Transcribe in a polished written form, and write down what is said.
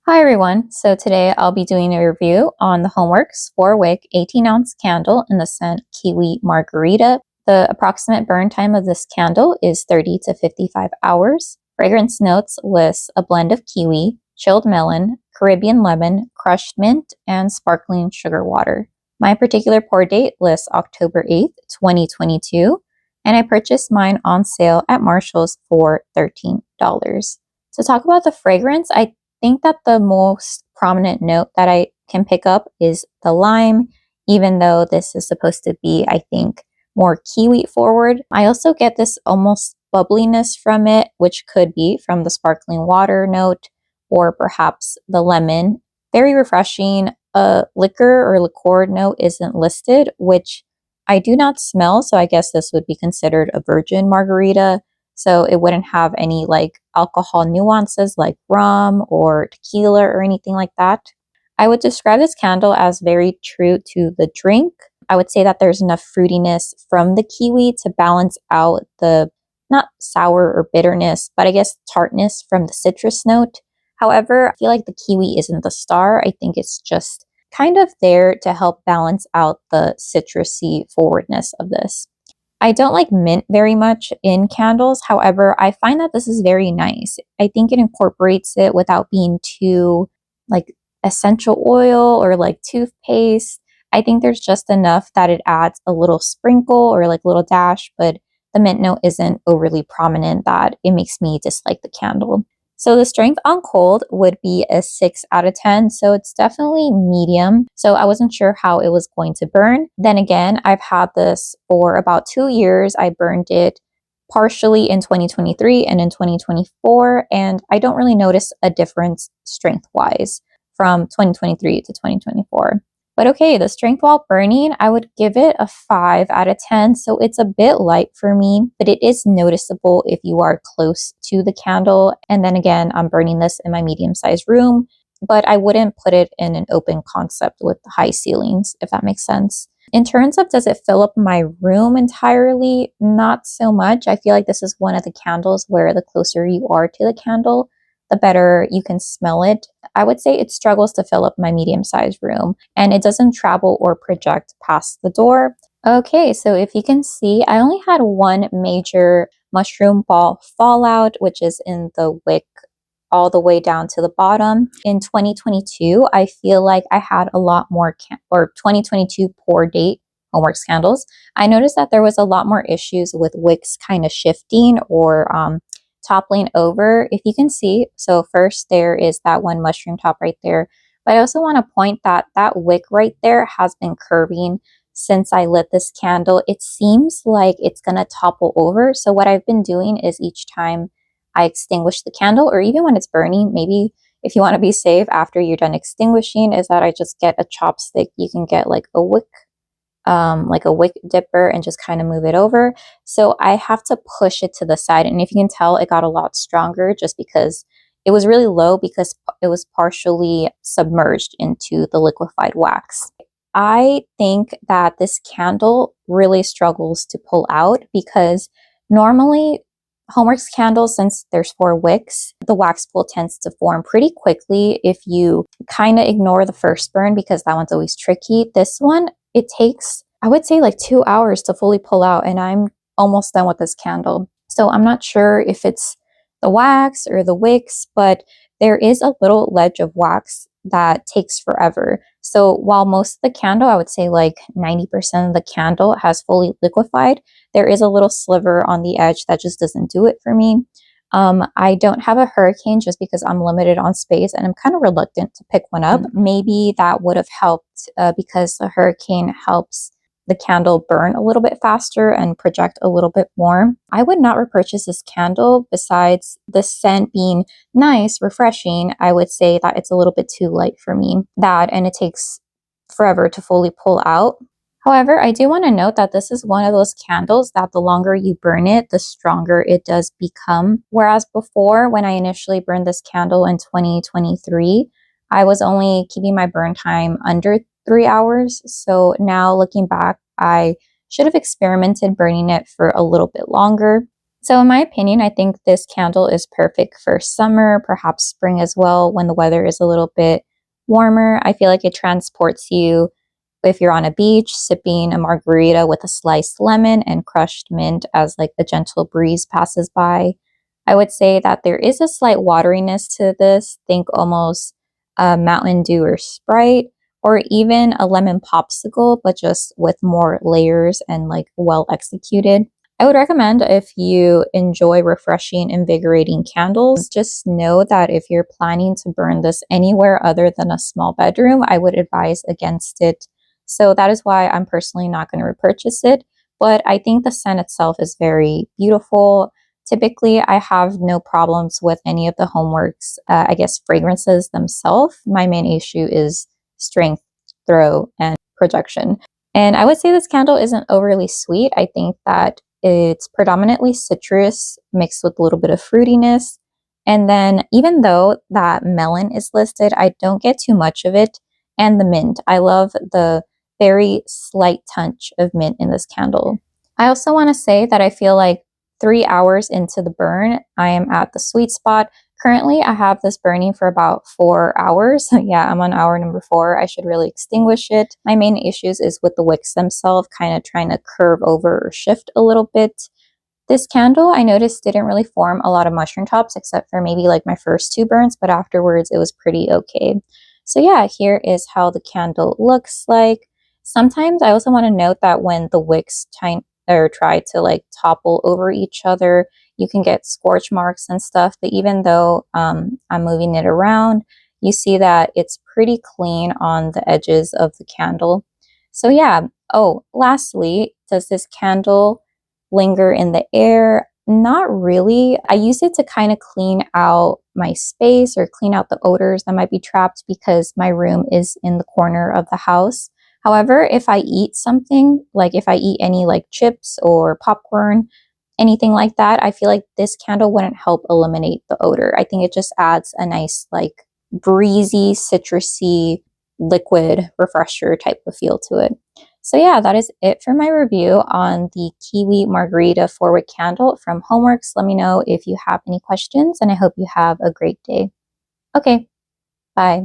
Hi everyone, so today I'll be doing a review on the Homeworx 4-wick 18-ounce candle in the scent Kiwi Margarita. The approximate burn time of this candle is 30 to 55 hours. Fragrance notes list a blend of kiwi, chilled melon, Caribbean lemon, crushed mint, and sparkling sugar water. My particular pour date lists October 8th, 2022, and I purchased mine on sale at Marshall's for $13. To talk about the fragrance, I think that the most prominent note that I can pick up is the lime, even though this is supposed to be, I think, more kiwi forward. I also get this almost bubbliness from it, which could be from the sparkling water note or perhaps the lemon. Very refreshing. A liquor or liqueur note isn't listed, which I do not smell, so I guess this would be considered a virgin margarita. So it wouldn't have any like alcohol nuances like rum or tequila or anything like that. I would describe this candle as very true to the drink. I would say that there's enough fruitiness from the kiwi to balance out the not sour or bitterness, but I guess tartness from the citrus note. However, I feel like the kiwi isn't the star. I think it's just kind of there to help balance out the citrusy forwardness of this. I don't like mint very much in candles. However, I find that this is very nice. I think it incorporates it without being too like essential oil or like toothpaste. I think there's just enough that it adds a little sprinkle or like little dash, but the mint note isn't overly prominent that it makes me dislike the candle. So the strength on cold would be a 6 out of 10. So it's definitely medium. So I wasn't sure how it was going to burn. Then again, I've had this for about 2 years. I burned it partially in 2023 and in 2024. And I don't really notice a difference strength wise from 2023 to 2024. But okay, the strength while burning, I would give it a 5 out of 10. So it's a bit light for me, but it is noticeable if you are close to the candle. And then again, I'm burning this in my medium-sized room, but I wouldn't put it in an open concept with high ceilings, if that makes sense. In terms of does it fill up my room entirely? Not so much. I feel like this is one of the candles where the closer you are to the candle, the better you can smell it. I would say it struggles to fill up my medium-sized room, and it doesn't travel or project past the door. Okay, so if you can see, I only had one major mushroom ball fallout, which is in the wick all the way down to the bottom. In 2022, I feel like I had a lot more, or 2022 pour date Homeworx candles. I noticed that there was a lot more issues with wicks kind of shifting or toppling over. If you can see, so first there is that one mushroom top right there, but I also want to point that that wick right there has been curving since I lit this candle. It seems like it's gonna topple over. So what I've been doing is each time I extinguish the candle, or even when it's burning, maybe if you want to be safe after you're done extinguishing, is that I just get a chopstick. You can get like a wick dipper and just kind of move it over. So I have to push it to the side. And if you can tell, it got a lot stronger just because it was really low because it was partially submerged into the liquefied wax. I think that this candle really struggles to pull out because normally Homeworx candles, since there's 4 wicks, the wax pool tends to form pretty quickly if you kind of ignore the first burn because that one's always tricky. This one, it takes, I would say like 2 hours to fully pull out, and I'm almost done with this candle. So I'm not sure if it's the wax or the wicks, but there is a little ledge of wax that takes forever. So while most of the candle, I would say like 90% of the candle has fully liquefied, there is a little sliver on the edge that just doesn't do it for me. I don't have a hurricane just because I'm limited on space and I'm kind of reluctant to pick one up. Maybe that would have helped because the hurricane helps the candle burn a little bit faster and project a little bit more. I would not repurchase this candle. Besides the scent being nice, refreshing, I would say that it's a little bit too light for me. That, and it takes forever to fully pull out. However, I do want to note that this is one of those candles that the longer you burn it, the stronger it does become. Whereas before, when I initially burned this candle in 2023, I was only keeping my burn time under 3 hours. So now looking back, I should have experimented burning it for a little bit longer. So in my opinion, I think this candle is perfect for summer, perhaps spring as well, when the weather is a little bit warmer. I feel like it transports you if you're on a beach, sipping a margarita with a sliced lemon and crushed mint as like a gentle breeze passes by. I would say that there is a slight wateriness to this. Think almost a Mountain Dew or Sprite, or even a lemon popsicle, but just with more layers and like well executed. I would recommend if you enjoy refreshing, invigorating candles, just know that if you're planning to burn this anywhere other than a small bedroom, I would advise against it. So that is why I'm personally not going to repurchase it. But I think the scent itself is very beautiful. Typically, I have no problems with any of the Homeworx, I guess, fragrances themselves. My main issue is strength, throw, and projection. And I would say this candle isn't overly sweet. I think that it's predominantly citrus mixed with a little bit of fruitiness. And then even though that melon is listed, I don't get too much of it. And the mint. I love the very slight touch of mint in this candle. I also want to say that I feel like 3 hours into the burn, I am at the sweet spot. Currently, I have this burning for about 4 hours. Yeah, I'm on hour number 4. I should really extinguish it. My main issues is with the wicks themselves, kind of trying to curve over or shift a little bit. This candle, I noticed, didn't really form a lot of mushroom tops except for maybe like my first 2 burns, but afterwards it was pretty okay. So yeah, here is how the candle looks like. Sometimes I also want to note that when the wicks try to like topple over each other, you can get scorch marks and stuff. But even though I'm moving it around, you see that it's pretty clean on the edges of the candle. So yeah. Oh, lastly, does this candle linger in the air? Not really. I use it to kind of clean out my space or clean out the odors that might be trapped because my room is in the corner of the house. However, if I eat something, like if I eat any like chips or popcorn, anything like that, I feel like this candle wouldn't help eliminate the odor. I think it just adds a nice like breezy, citrusy, liquid refresher type of feel to it. So yeah, that is it for my review on the Kiwi Margarita 4-wick candle from Homeworx. Let me know if you have any questions, and I hope you have a great day. Okay, bye.